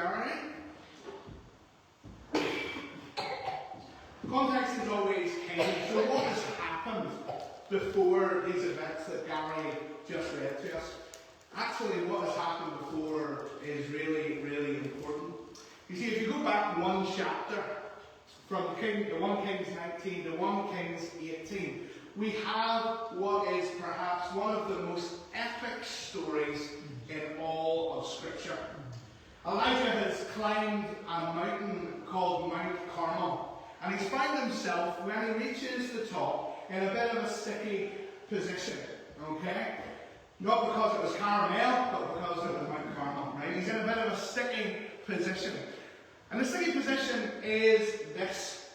Gary. Context is always king. So what has happened before these events that Gary just read to us? Actually, what has happened before is really, really important. You see, if you go back one chapter, from 1 Kings 19 to 1 Kings 18, we have what is perhaps one of the most epic stories in all of Scripture. Elijah has climbed a mountain called Mount Carmel, and he's found himself, when he reaches the top, in a bit of a sticky position. Okay? Not because it was caramel, but because it was Mount Carmel. Right? He's in a bit of a sticky position. And the sticky position is this,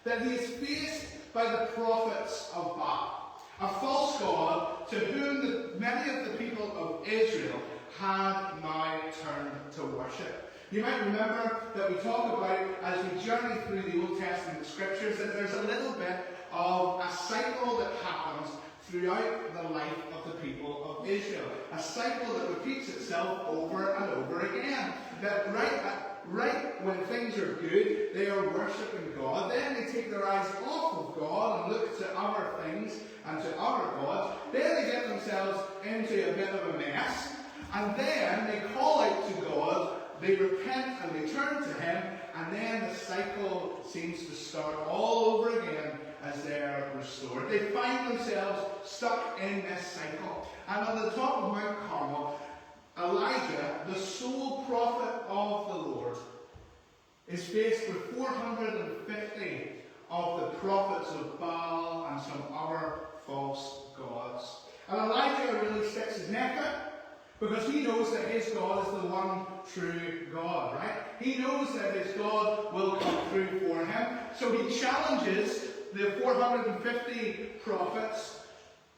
that he is faced by the prophets of Baal, a false god to whom many of the people of Israel had now turned to worship. You might remember that we talk about, as we journey through the Old Testament scriptures, that there's a little bit of a cycle that happens throughout the life of the people of Israel. A cycle that repeats itself over and over again. That right when things are good, they are worshipping God. Then they take their eyes off of God and look to other things and to other gods. Then they get themselves into a bit of a mess. And then they call out to God, they repent and they turn to Him, and then the cycle seems to start all over again as they're restored. They find themselves stuck in this cycle. And on the top of Mount Carmel, Elijah, the sole prophet of the Lord, is faced with 450 of the prophets of Baal and some other false gods. And Elijah really sticks his neck out, because he knows that his God is the one true God, right? He knows that his God will come through for him. So he challenges the 450 prophets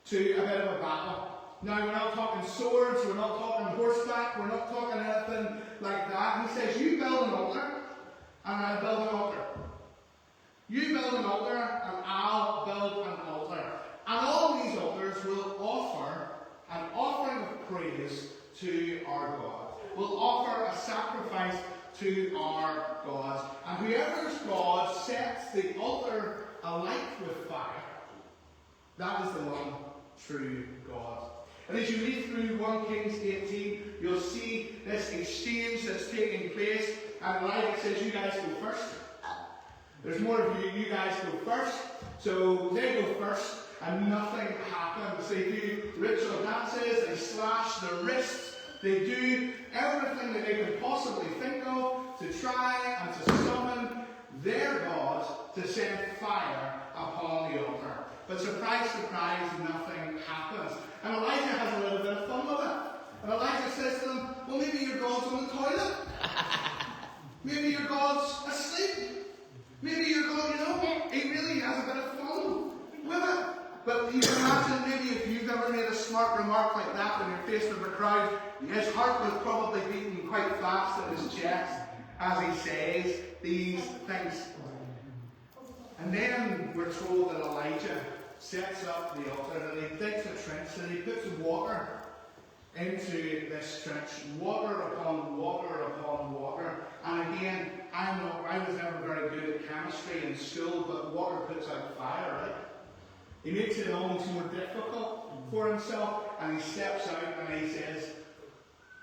to a bit of a battle. Now, we're not talking swords, we're not talking horseback, we're not talking anything like that. He says, you build an altar, and I'll build an altar. You build an altar, and I'll build an altar. And all these altars will offer an offering of praise to our God. We'll offer a sacrifice to our God. And whoever's God sets the altar alight with fire, that is the one true God. And as you read through 1 Kings 18, you'll see this exchange that's taking place. And Elijah says, you guys go first. There's more of you. You guys go first. So they go first. And nothing happens. They do ritual dances, they slash their wrists, they do everything that they could possibly think of to try and to summon their God to send fire upon the altar. But surprise, surprise, nothing happens. And Elijah has a little bit of fun with it. And Elijah says to them, well, maybe your God's on the toilet. Maybe your God's asleep. Maybe your God, he really has a bit of fun with it. But you can imagine maybe if you've ever made a smart remark like that when you're faced with a crowd, his heart was probably beating quite fast in his chest as he says these things. And then we're told that Elijah sets up the altar and he digs a trench and he puts water into this trench. Water upon water upon water. And again, I was never very good at chemistry in school, but water puts out fire, right? He makes it almost more difficult for himself, and he steps out and he says,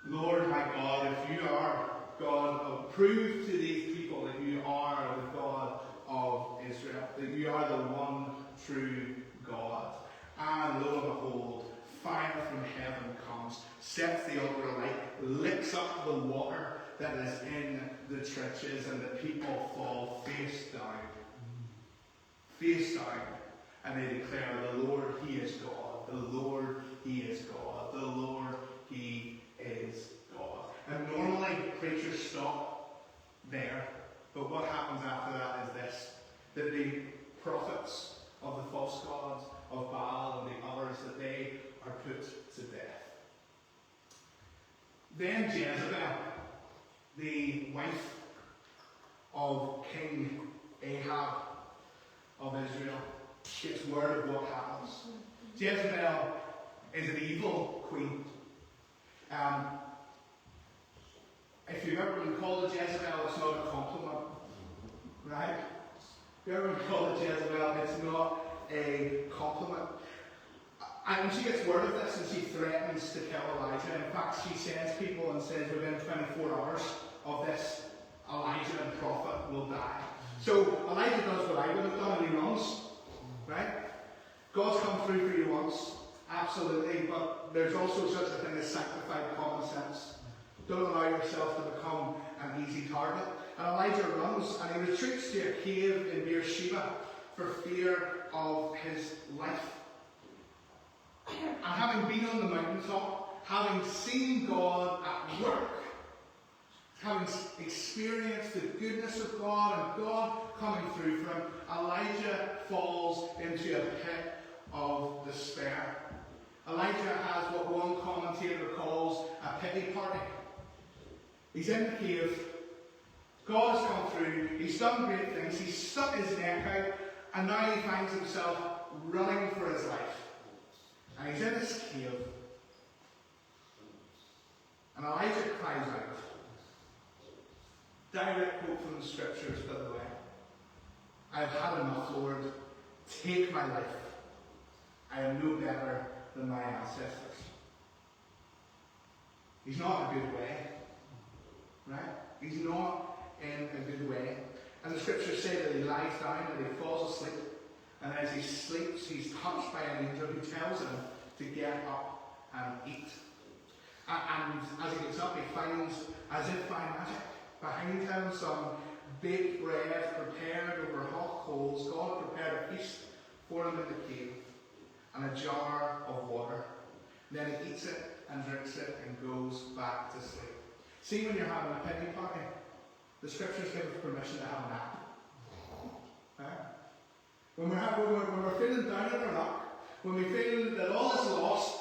Lord my God, if you are God, prove to these people that you are the God of Israel, that you are the one true God. And lo and behold, fire from heaven comes, sets the altar alight, licks up the water that is in the trenches, and the people fall face down. Face down. And they declare, the Lord, He is God. The Lord, He is God. The Lord, He is God. And normally, preachers stop there. But what happens after that is this. That the prophets of the false gods of Baal and the others, that they are put to death. Then Jezebel, the wife of King Ahab of Israel, gets word of what happens. Jezebel is an evil queen. If you've ever been called a Jezebel, it's not a compliment. Right? If you've ever been called a Jezebel, it's not a compliment. And she gets word of this and she threatens to kill Elijah. In fact, she sends people and says within 24 hours of this, Elijah and prophet will die. So Elijah does what I would have done and he runs. Right? God's come through for you once. Absolutely. But there's also such a thing as sanctified common sense. Don't allow yourself to become an easy target. And Elijah runs and he retreats to a cave in Beersheba for fear of his life. And having been on the mountaintop, having seen God at work, having experienced the goodness of God and God coming through for him, Elijah falls into a pit of despair. Elijah has what one commentator calls a pity party. He's in the cave, God has come through, he's done great things, he's stuck his neck out, and now he finds himself running for his life. And he's in this cave. And Elijah cries out. Direct quote from the scriptures, by the way. I've had enough, Lord. Take my life. I am no better than my ancestors. He's not in a good way. Right? He's not in a good way. And the scriptures say that he lies down and he falls asleep. And as he sleeps, he's touched by an angel who tells him to get up and eat. And as he gets up, he finds, as if by magic, behind him some baked bread prepared over hot coals. God prepared a feast for him in the cave, and a jar of water. And then he eats it and drinks it and goes back to sleep. See, when you're having a pity party, the scriptures give us permission to have a nap. Right? When we're feeling down in our luck, when we feel that all is lost,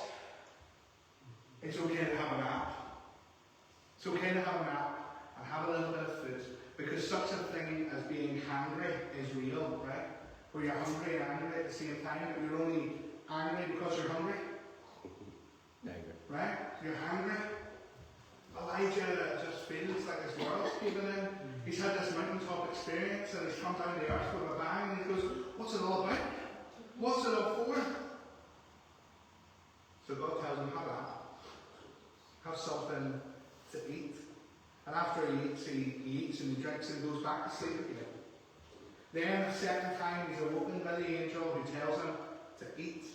it's okay to have a nap. It's okay to have a nap and have a little bit of food, because such a thing as being hungry is real, right? Where you're hungry and angry at the same time, but you're only angry because you're hungry. Right? You're hungry. Elijah just feels like his world's caving in. He's had this mountaintop experience and he's come down to earth with a bang and he goes, what's it all about? What's it all for? So God tells him, have that. Have something to eat. And after he eats and he drinks and goes back to sleep again. Then the second time he's awoken by the angel who tells him to eat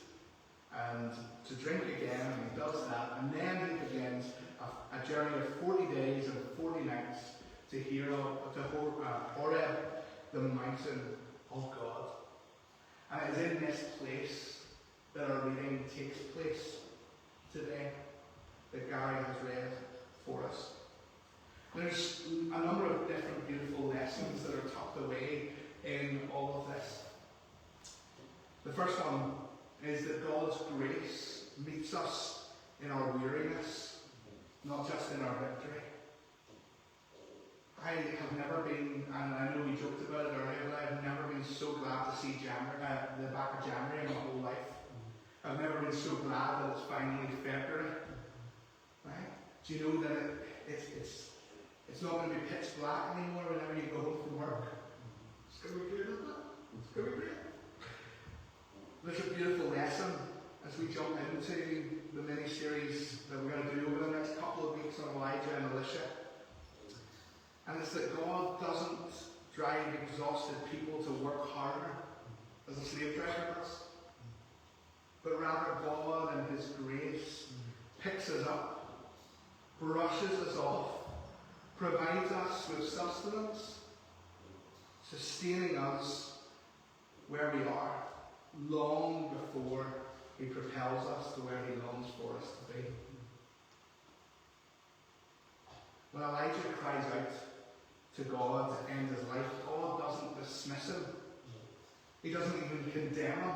and to drink again, and he does that. And then he begins a journey of 40 days and 40 nights to Horeb, the mountain of God. And it is in this place that our reading takes place today, that Gary has read for us. There's a number of different beautiful lessons that are tucked away in all of this. The first one is that God's grace meets us in our weariness, not just in our victory. I have never been, and I know we joked about it earlier, but I have never been so glad to see the back of January in my whole life. I've never been so glad that it's finally February. Right? Do you know that it's not going to be pitch black anymore whenever you go home from work? It's going to be good, isn't it? It's going to be great. There's a beautiful lesson as we jump into the mini-series that we're going to do over the next couple of weeks on Elijah and Elisha. And it's that God doesn't drive exhausted people to work harder as a slave driver does. But rather God in His grace picks us up, brushes us off, provides us with sustenance, sustaining us where we are, long before He propels us to where He longs for us to be. When Elijah cries out to God to end his life, God doesn't dismiss him. He doesn't even condemn him.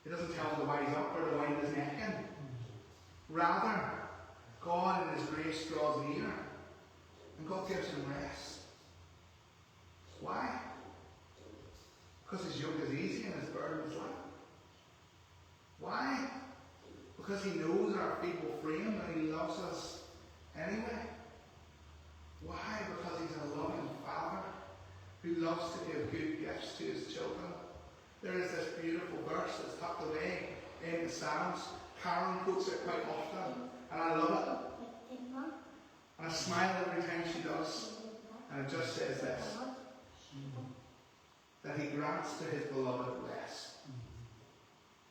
He doesn't tell him to wise up or to wind his neck in. Rather, God in His grace draws near, and God gives him rest. Why? Because His yoke is easy and His burden is light. Why? Because He knows our feeble frame and He loves us anyway. Why? Because he's a loving father who loves to give good gifts to his children. There is this beautiful verse that's tucked away in the Psalms. Karen quotes it quite often, and I love it. And I smile every time she does. And it just says this: that he grants to his beloved rest.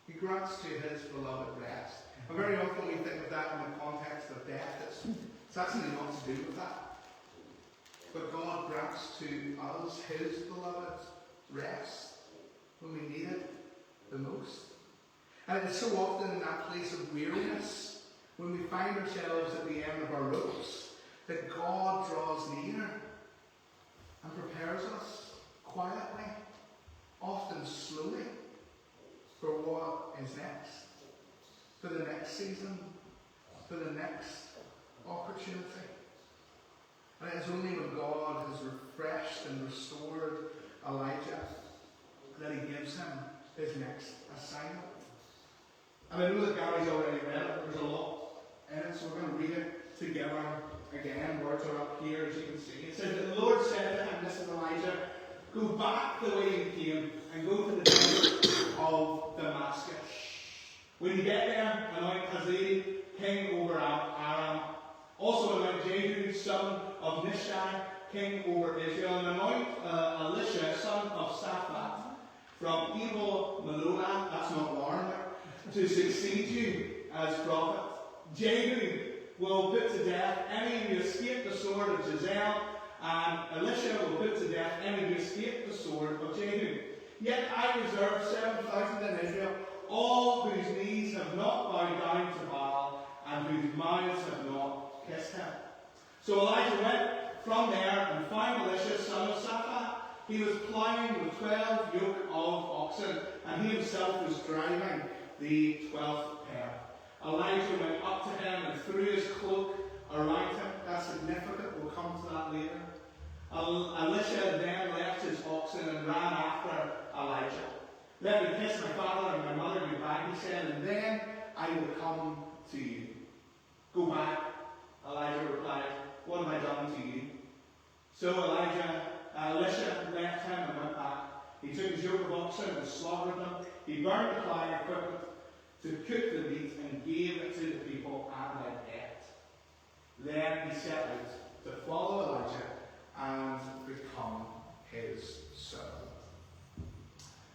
He grants to his beloved rest. And very often we think of that in the context of death. It's actually not to do with that. But God grants to us, his beloved, rest when we need it the most. And it's so often in that place of weariness, when we find ourselves at the end of our ropes, that God draws near and prepares us quietly, often slowly, for what is next, for the next season, for the next opportunity. And it is only when God has refreshed and restored Elijah that he gives him his next assignment. And I know that Gary's already read it, but there's a lot in it, so we're going to read it together again. Words are up here, as you can see. It says that the Lord said to him, this is Elijah, go back the way you came and go to the desert of Damascus. When you get there, anoint Hazael king over Aram. Also anoint Jehu, son of Nishai, king over Israel. And anoint Elisha, son of Shaphat, from Evil Meloah, that's not Lauren, to succeed you as prophet. Jehu will put to death any who escape the sword of Jezebel, and Elisha will put to death any who escape the sword of Jehu. Yet I reserve 7,000 in Israel, all whose knees have not bowed down to Baal, and whose mouths have not kissed him. So Elijah went from there and found Elisha, son of Shaphat. He was ploughing with 12 yoke of oxen, and he himself was driving the 12th pair. Elijah went up to him and threw his cloak around him. That's significant, we'll come to that later. Elisha then left his oxen and ran after Elijah. Let me kiss my father and my mother goodbye, he said, and then I will come to you. Go back, Elijah replied. What have I done to you? So Elisha left him and went back. He took his yoke of oxen and slaughtered them. He burned the ploughing equipment to cook the meat and gave it to the people, and they ate. Then he set out to follow Elijah and become his servant.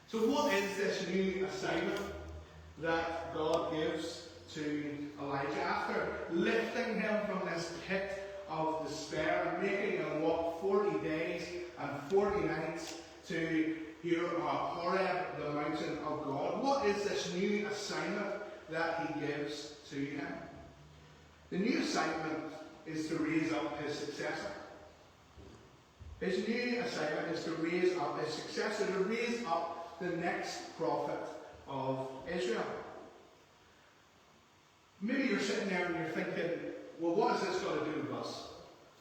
So what is this new assignment that God gives to Elijah after lifting him from this pit of despair and making him walk 40 days and 40 nights to Horeb, the mountain of God? What is this new assignment that he gives to him? The new assignment is to raise up his successor. His new assignment is to raise up his successor, to raise up the next prophet of Israel. Maybe you're sitting there and you're thinking, well, what has this got to do with us?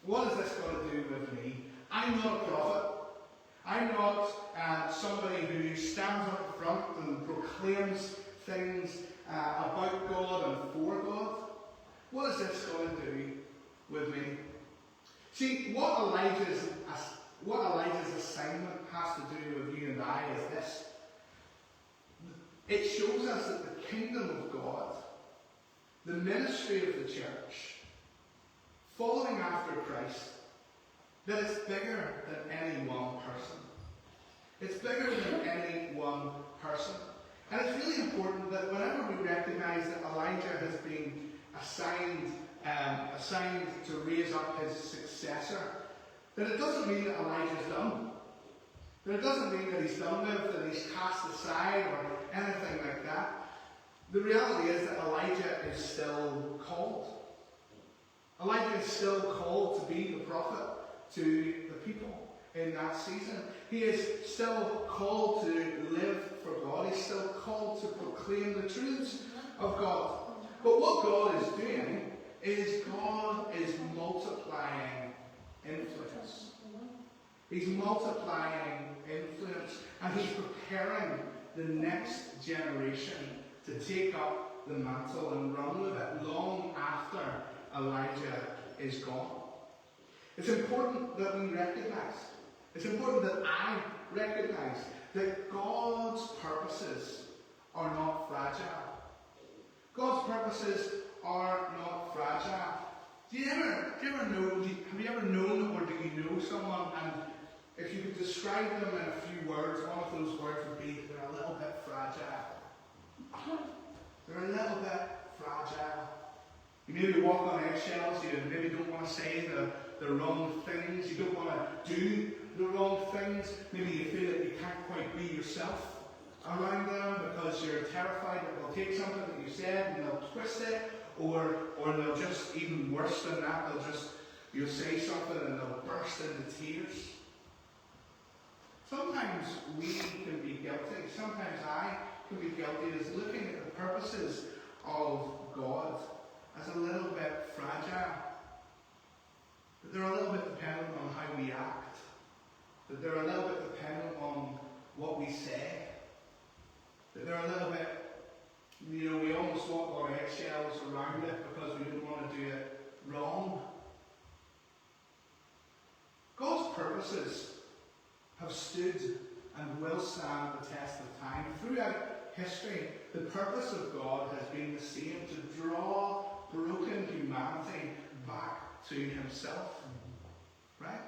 What has this got to do with me? I'm not a prophet. I'm not somebody who stands up front and proclaims things about God and for God. What is this going to do with me? See, what Elijah's assignment has to do with you and I is this. It shows us that the kingdom of God, the ministry of the church, following after Christ, that it's bigger than any one person. It's bigger than any one person. And it's really important that whenever we recognize that Elijah has been assigned to raise up his successor, that it doesn't mean that Elijah's done. That it doesn't mean that he's done with, that he's cast aside or anything like that. The reality is that Elijah is still called. Elijah is still called to be the prophet to the people in that season. He is still called to live for God. He's still called to proclaim the truths of God. But what God is doing is God is multiplying influence. He's multiplying influence, and he's preparing the next generation to take up the mantle and run with it long after Elijah is gone. It's important that we recognize, it's important that I recognize that God's purposes are not fragile. God's purposes are not fragile. Do you ever know, have you ever known, or do you know someone, and if you could describe them in a few words, one of those words would be, they're a little bit fragile. They're a little bit fragile. You maybe walk on eggshells, you maybe don't want to say the wrong things, you don't want to do the wrong things, maybe you feel that you can't quite be yourself around them because you're terrified that they'll take something that you said and they'll twist it, or they'll just, even worse than that, you'll say something and they'll burst into tears. Sometimes we can be guilty, sometimes I can be guilty as looking at the purposes of God as a little bit fragile. That they're a little bit dependent on how we act. That they're a little bit dependent on what we say. That they're a little bit, we almost walk on eggshells around it because we don't want to do it wrong. God's purposes have stood and will stand the test of time. Throughout history, the purpose of God has been the same, to draw broken humanity back to himself. Right?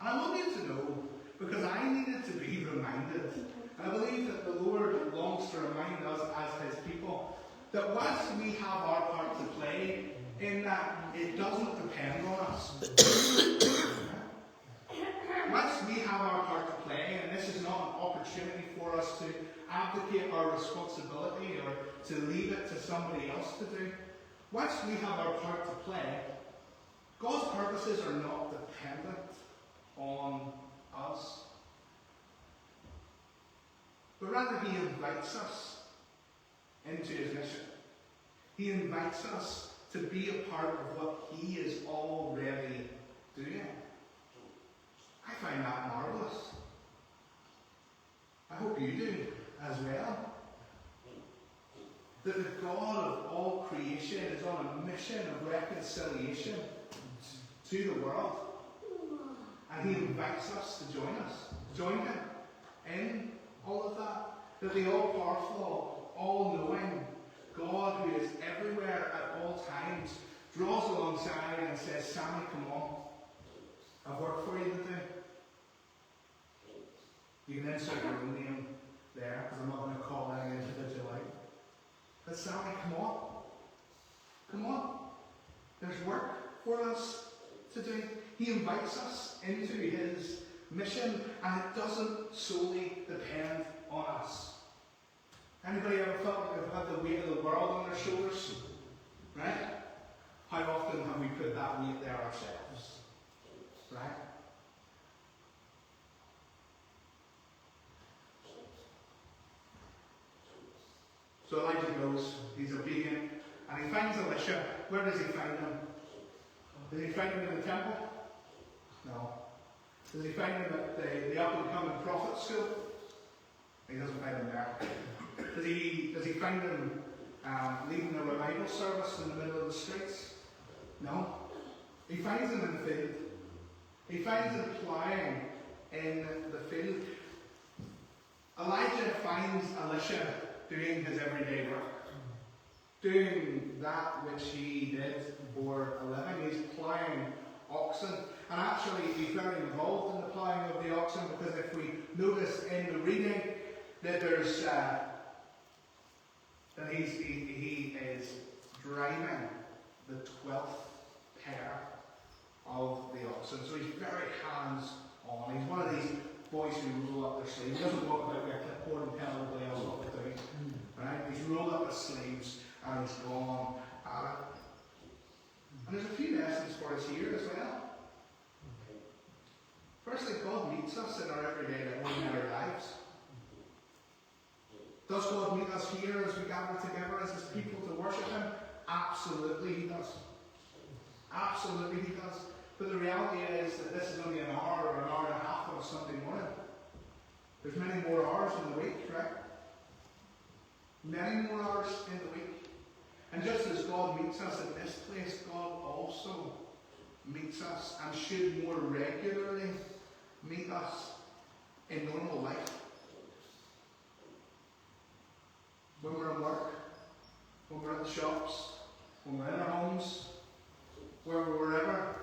And I want you to know, because I needed to be reminded, and I believe that the Lord longs to remind us as his people, that whilst we have our part to play in that, it doesn't depend on us. Once we have our part to play, and this is not an opportunity for us to abdicate our responsibility or to leave it to somebody else to do. Once we have our part to play, God's purposes are not dependent on us. But rather he invites us into his mission. He invites us to be a part of what he is already doing. I find that marvelous. I hope you do as well. That the God of all creation is on a mission of reconciliation to the world. And he invites us to join him in all of that. That the all-powerful, all-knowing God who is everywhere at all times draws alongside and says, Sammy, come on. I've work for you to do. You can insert your own name there, because I'm not going to call any individual out. But Sammy, come on. Come on. There's work for us to do. He invites us into his mission, and it doesn't solely depend on us. Anybody ever felt like they've had the weight of the world on their shoulders? Right? How often have we put that weight there ourselves? Right? So Elijah goes, he's obedient, and he finds Elisha. Where does he find him? Does he find him in the temple? No. Does he find him at the up-and-coming prophet school? He doesn't find him there. Does he find him leading a revival service in the middle of the streets? No. He finds him in the field. He finds him plying in the field. Elijah finds Elisha doing his everyday work, doing that which he did for a living. He's ploughing oxen, and actually he's very involved in the ploughing of the oxen, because if we notice in the reading that there's that he is driving the 12th pair of the oxen, so he's very hands-on. He's one of these boys who roll up their sleeves. He doesn't walk about with a clipboard and tell everybody else what to do. Right? He's rolled up his sleeves and he's gone at it. And there's a few lessons for us here as well. Firstly, God meets us in our everyday, ordinary lives. Does God meet us here as we gather together as his people to worship him? Absolutely he does. Absolutely he does. But the reality is that this is only an hour or an hour and a half on a Sunday morning. There's many more hours in the week, right? Many more hours in the week. And just as God meets us in this place, God also meets us and should more regularly meet us in normal life. When we're at work, when we're at the shops, when we're in our homes, wherever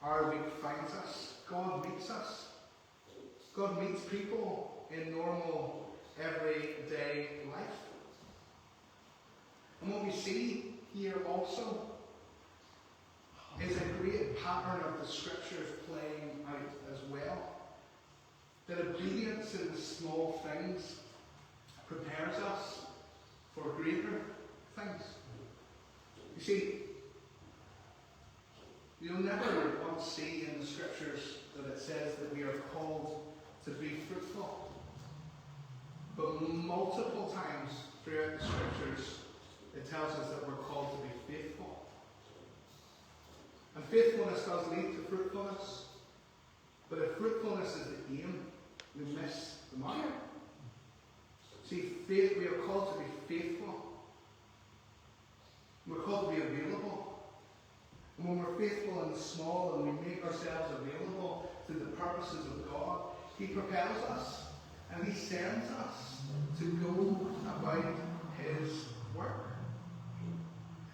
our week finds us, God meets us. God meets people in normal, everyday life. And what we see here also is a great pattern of the scriptures playing out as well. That obedience in the small things prepares us for greater things. You see, you'll never once see in the scriptures that it says that we are called to be fruitful. But multiple times throughout the scriptures, it tells us that we're called to be faithful. And faithfulness does lead to fruitfulness. But if fruitfulness is the aim, we miss the mark. See, faith, we are called to be faithful. We're called to be available. And when we're faithful in the small and we make ourselves available to the purposes of God, He propels us and He sends us to go about His work.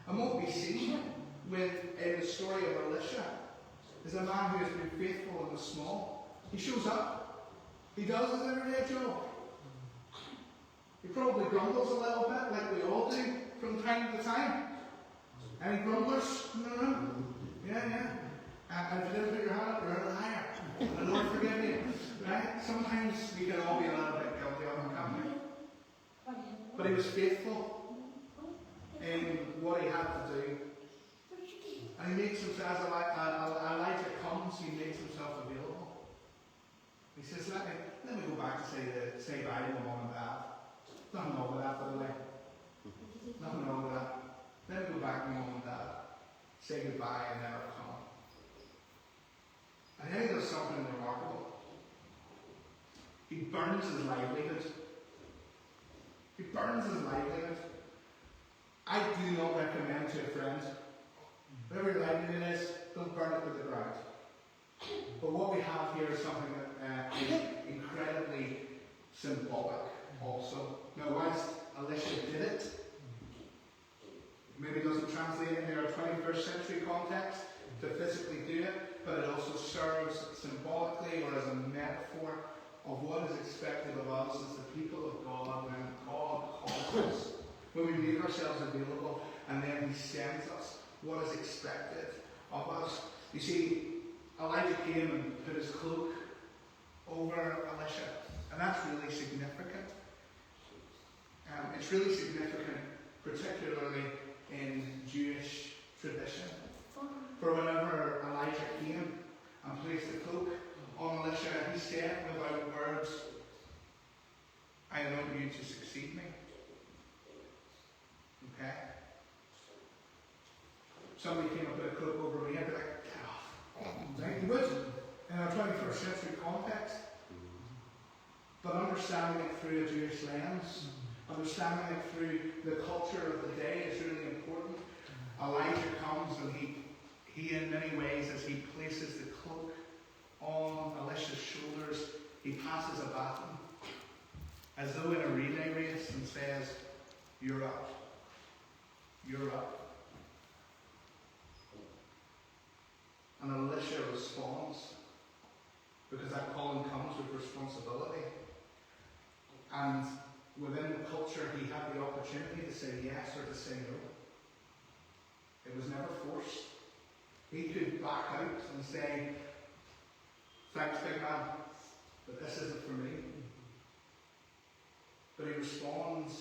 And what we see in the story of Elisha is a man who has been faithful in the small. He shows up. He does his everyday job. He probably grumbles a little bit, like we all do from time to time. Any grumblers in the room? Yeah. And if you didn't put your hand up, you're a liar. And the Lord forgive you. Right? Sometimes we can all be a little bit guilty of it, can't we? But he was faithful in what he had to do. And he makes himself, as Elijah comes, he makes himself available. He says, let me go back to say bye to my mom and dad. Nothing wrong with that, by the way. Nothing wrong with that. Let me go back to my mom and dad, say goodbye, and never come. And then he does something remarkable. He burns his livelihood. He burns his livelihood. I do not recommend to a friend, whatever your livelihood is, don't burn it to the ground. But what we have here is something that is incredibly symbolic also. Now, whilst Elisha did it, maybe doesn't translate into our 21st century context to physically do it, but it also serves symbolically or as a metaphor of what is expected of us as the people of God when God calls us, when we make ourselves available and then He sends us what is expected of us. You see, Elijah came and put his cloak over Elisha, and that's really significant. It's really significant, particularly in Jewish tradition. For whenever Elijah came and placed the cloak on Elisha, he said without words, I anoint you to succeed me. Okay? Somebody came and put a cloak over me, I'd be like, get off. Right? You would, in our 21st century context. But understanding it through a Jewish lens, understanding it through the culture of the day is really important. Elijah comes and he in many ways, as he places the cloak on Elisha's shoulders, he passes a baton, as though in a relay race, and says, you're up. You're up. And Elisha responds, because that calling comes with responsibility. And within the culture, he had the opportunity to say yes or to say no. It was never forced. He could back out and say, thanks, big man, but this isn't for me. But he responds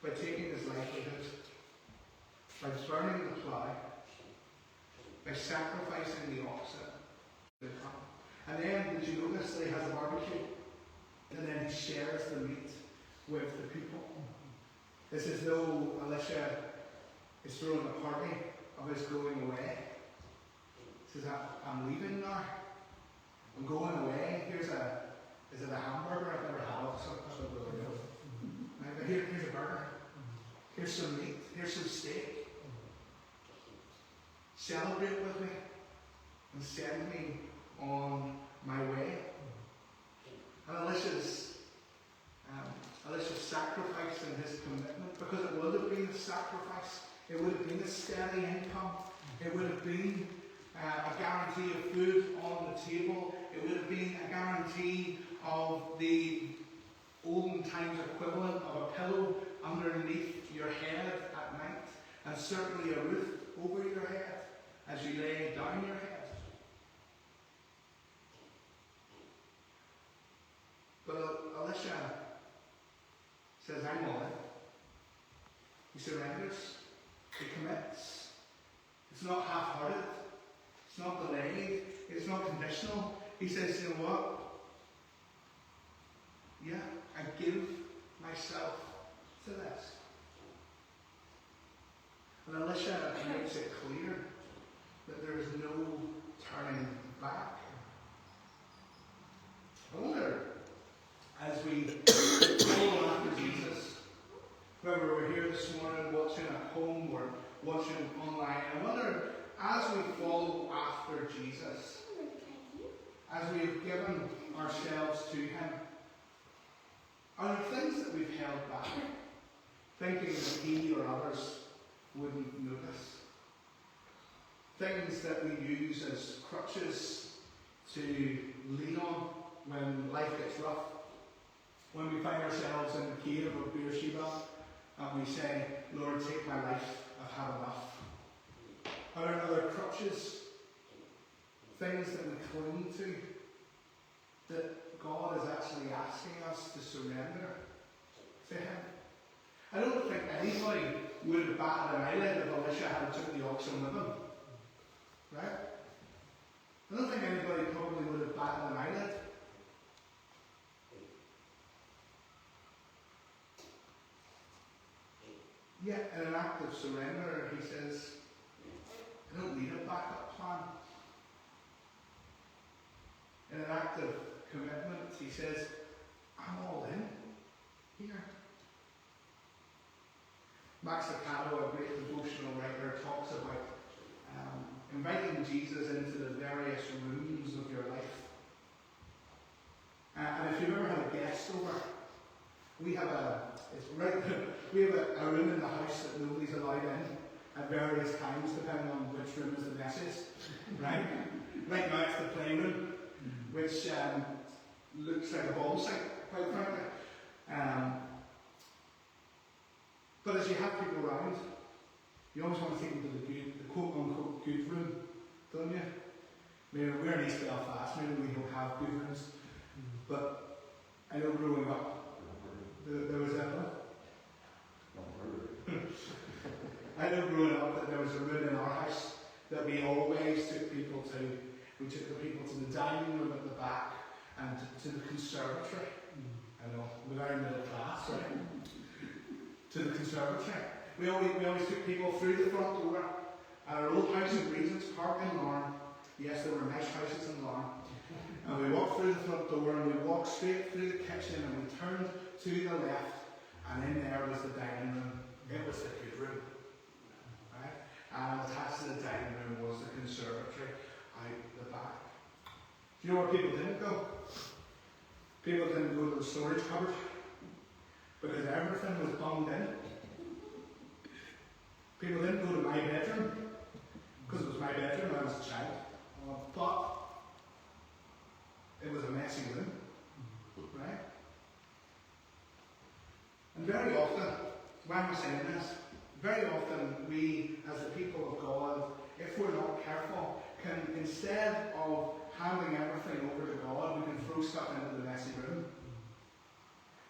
by taking his livelihood, by burning the plough, by sacrificing the oxen. And then, did you notice that he has a barbecue? And then he shares the meat with the people. It's as though Elisha is throwing a party of his going away. He says, I'm leaving now. I'm going away. Is it a hamburger? I've never had it, so I don't really know. Here's a burger. Here's some with me and send me on my way. And Elisha's sacrifice and his commitment, because it would have been a sacrifice, it would have been a steady income, it would have been a guarantee of food on the table, it would have been a guarantee of the olden times equivalent of a pillow underneath your head at night, and certainly a roof over your head as you lay down your head. But Elisha says, I'm all in. He surrenders. He commits. It's not half-hearted. It's not delayed. It's not conditional. He says, you know what? Yeah, I give myself to this. And Elisha makes it clear that there is no turning back. I wonder, as we follow after Jesus, whether we're here this morning watching at home or watching online, I wonder, as we follow after Jesus, as we've given ourselves to him, are there things that we've held back, thinking that he or others wouldn't notice? Things that we use as crutches to lean on when life gets rough. When we find ourselves in the cave of Beersheba and we say, Lord, take my life, I've had enough. Are there other crutches, things that we cling to, that God is actually asking us to surrender to him? I don't think anybody would have batted an eyelid if Elisha had took the oxen with him. Right? I don't think anybody probably would have batted an eyelid. Yet, in an act of surrender, he says, I don't need a backup plan. In an act of commitment, he says, I'm all in here. Max Lucado, a great devotional writer, talks about inviting Jesus into the various rooms of your life. And if you've ever had a guest over, we have a room in the house that nobody's allowed in at various times, depending on which room is the messiest. Right? Right now it's the playroom, which looks like a bomb site, quite frankly. But as you have people around, you always want to take them to the quote-unquote good room, don't you? Maybe we're in East Belfast, maybe we don't have good rooms. But I know growing up, there was I know growing up that there was a room in our house that we always took people to. We took the people to the dining room at the back and to the conservatory. I know, we're very middle class, right? To the conservatory. We always took people through the front door at our old house in Regent's Park in Larne. Yes, there were nice houses in Larne. And we walked through the front door and we walked straight through the kitchen and we turned to the left, and in there was the dining room. It was the good room. Right? And attached to the dining room was the conservatory out the back. Do you know where people didn't go? People didn't go to the storage cupboard because everything was bunged in. People didn't go to my bedroom because it was my bedroom when I was a child. But it was a messy room. Right? And very often, why am I saying this? Very often we, as the people of God, if we're not careful, can, instead of handing everything over to God, we can throw stuff into the messy room.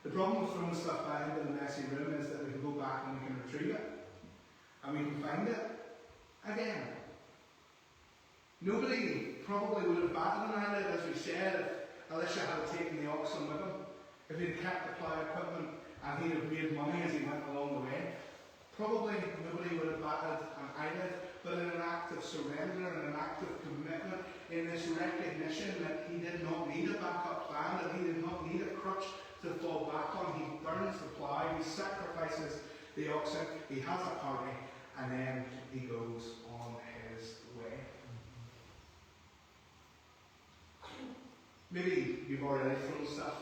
The problem with throwing stuff back into the messy room is that we can go back and we can retrieve it. And we can find it again. Nobody probably would have batted an eyelid, as we said, if Elisha had taken the oxen with him, if he'd kept the plough equipment and he'd have made money as he went along the way. Probably nobody would have batted an eyelid, but in an act of surrender, in an act of commitment, in this recognition that he did not need a backup plan, that he did not need a crutch to fall back on, he burns the plough, he sacrifices the oxen, he has a party, and then he goes on his way. Maybe you've already thrown stuff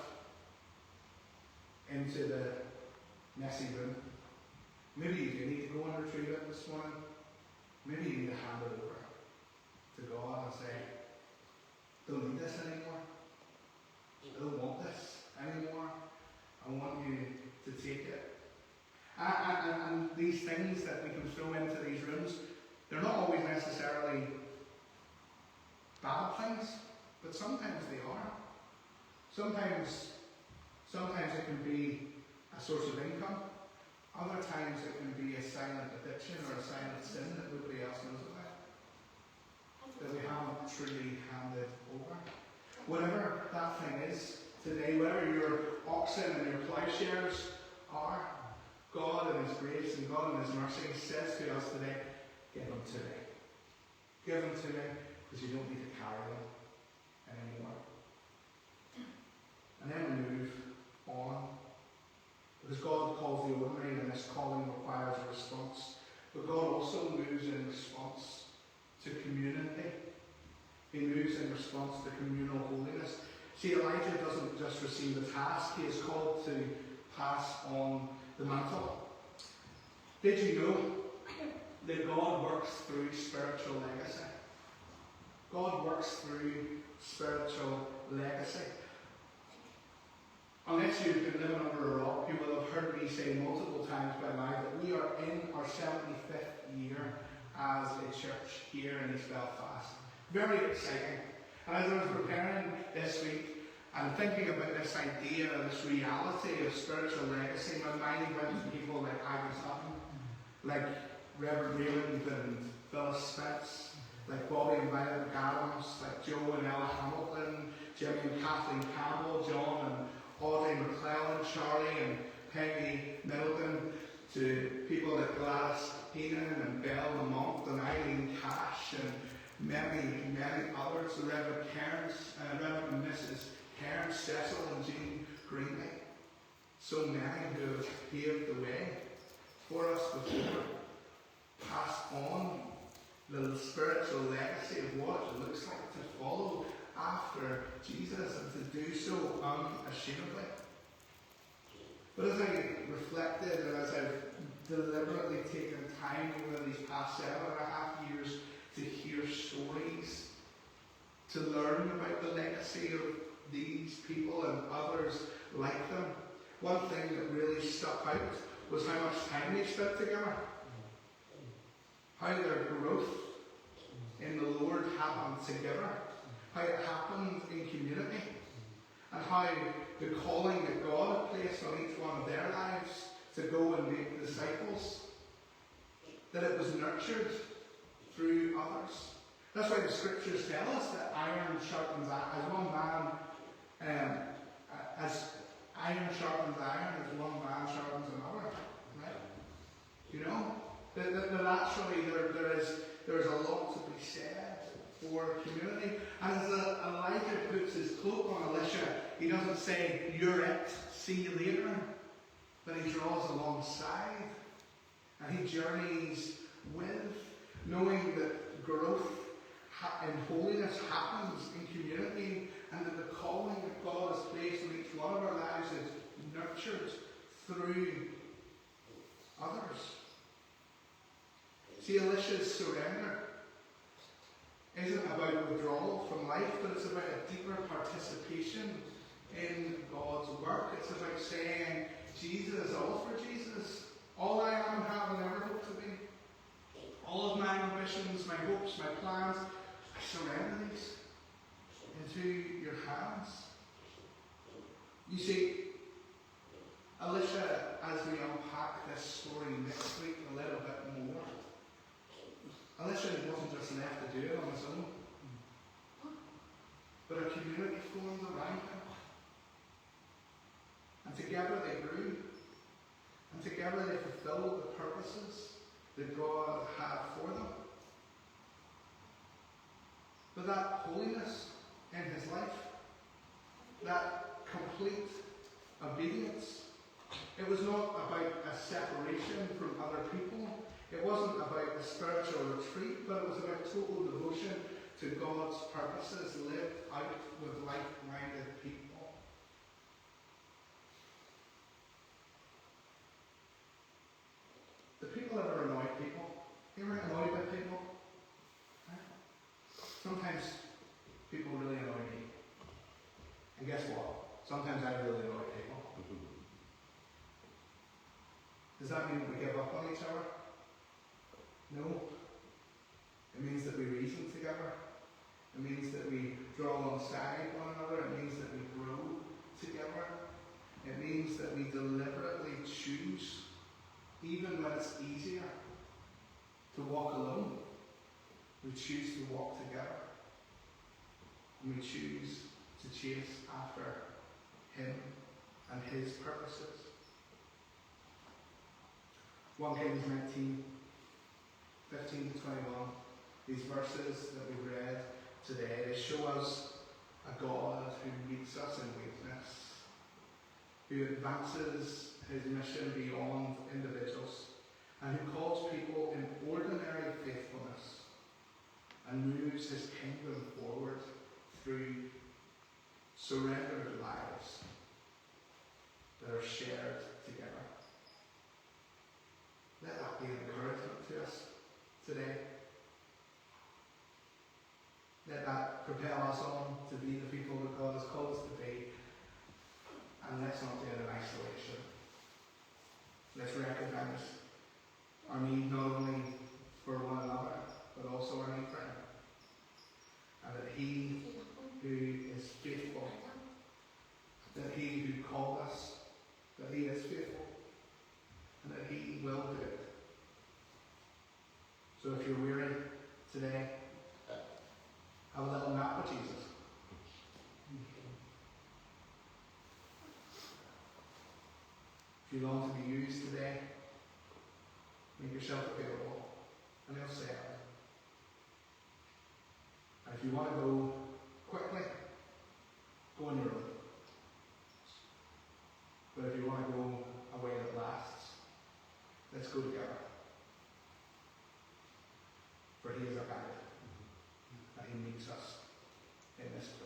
into the messy room. Maybe you do need to go and retrieve it this morning. Maybe you need to hand it over to God and say, don't need this anymore. I don't want this anymore. I want you to take it. And these things that we can throw into these rooms, they're not always necessarily bad things, but sometimes they are. Sometimes it can be a source of income. Other times it can be a silent addiction or a silent sin that nobody else knows about, that we haven't truly handed over. Whatever that thing is today, whatever your oxen and your plowshares are, God in His grace and God in His mercy says to us today, give them to me. Give them to me, because you don't need to carry them anymore. And then we move on. Because God calls the ordinary, and this calling requires a response. But God also moves in response to community. He moves in response to communal holiness. See, Elijah doesn't just receive the task, he is called to pass on the mantle. Did you know that God works through spiritual legacy? God works through spiritual legacy. Unless you've been living under a rock, you will have heard me say multiple times by now that we are in our 75th year as a church here in East Belfast. Very exciting. And as I was preparing this week and thinking about this idea and this reality of spiritual legacy, my mind went to people like Agnes Hutton, like Reverend Raymond and Phyllis Spence, like Bobby and Violet McAdams, like Joe and Ella Hamilton, Jimmy and Kathleen Campbell, John and Audrey McClellan, Charlie and Peggy Middleton, to people like Gladys Heenan and Belle Lamont and Eileen Cash and many, many others, the Reverend Cairns, Reverend and Mrs. Cairns, Cecil and Jean Greenley. So many who have paved the way for us before, passed on the spiritual legacy of what it looks like to follow after Jesus and to do so unashamedly. But as I reflected and as I've deliberately taken time over these past 7.5 years to hear stories, to learn about the legacy of these people and others like them, one thing that really stuck out was how much time they spent together, how their growth in the Lord happened together, how it happened in community, and how the calling that God had placed on each one of their lives to go and make disciples, that it was nurtured through others. That's why the scriptures tell us that iron sharpens iron, as one man, as iron sharpens iron, as one man sharpens another. Right? You know? That actually there is a lot to be said for community. And as Elijah puts his cloak on Elisha, he doesn't say, "You're it, see you later," but he draws alongside. And he journeys with, knowing that growth and holiness happens in community, and that the calling that God has placed on each one of our lives is nurtured through others. See, Elisha's surrender isn't about withdrawal from life, but it's about a deeper participation in God's work. It's about saying, Jesus, all for Jesus. All I am, have, and ever hope to be. All of my ambitions, my hopes, my plans, I surrender these into your hands. You see, Elisha, as we unpack this story next week a little bit more, Elisha wasn't just left to do it on his own, but a community formed around him. And together they grew, and together they fulfilled the purposes that God had for them. But that holiness in his life, that complete obedience, it was not about a separation from other people. It wasn't about a spiritual retreat, but it was about total devotion to God's purposes lived out with like-minded people. The people that are annoyed people, you ever get annoyed by people? Right? Sometimes people really annoy me. And guess what? Sometimes I really annoy people. Does that mean we give up on each other? No. It means that we reason together. It means that we draw alongside one another. It means that we grow together. It means that we deliberately choose, even when it's easier, to walk alone. We choose to walk together. And we choose to chase after Him and His purposes. 1 Kings 19, 15 to 21. These verses that we've read today, they show us a God who meets us in weakness, who advances His mission beyond individuals, and who calls people in ordinary faithfulness and moves His kingdom forward through surrendered lives that are shared together. Let that be an encouragement to us today. Let that propel us on to be the people that God has called us to be. And let's not do it in isolation. Let's recognize our need not only for one another, but also our need for Him. And that He who is faithful, that He who called us, that He is faithful, and that He will do it. So if you're weary today, have a little nap with Jesus. If you long to be used today, make yourself available, and He'll say it. And if you want to go quickly, go on your own. But if you want to go a way that lasts, let's go together. For He is our guide, and He meets us in this place.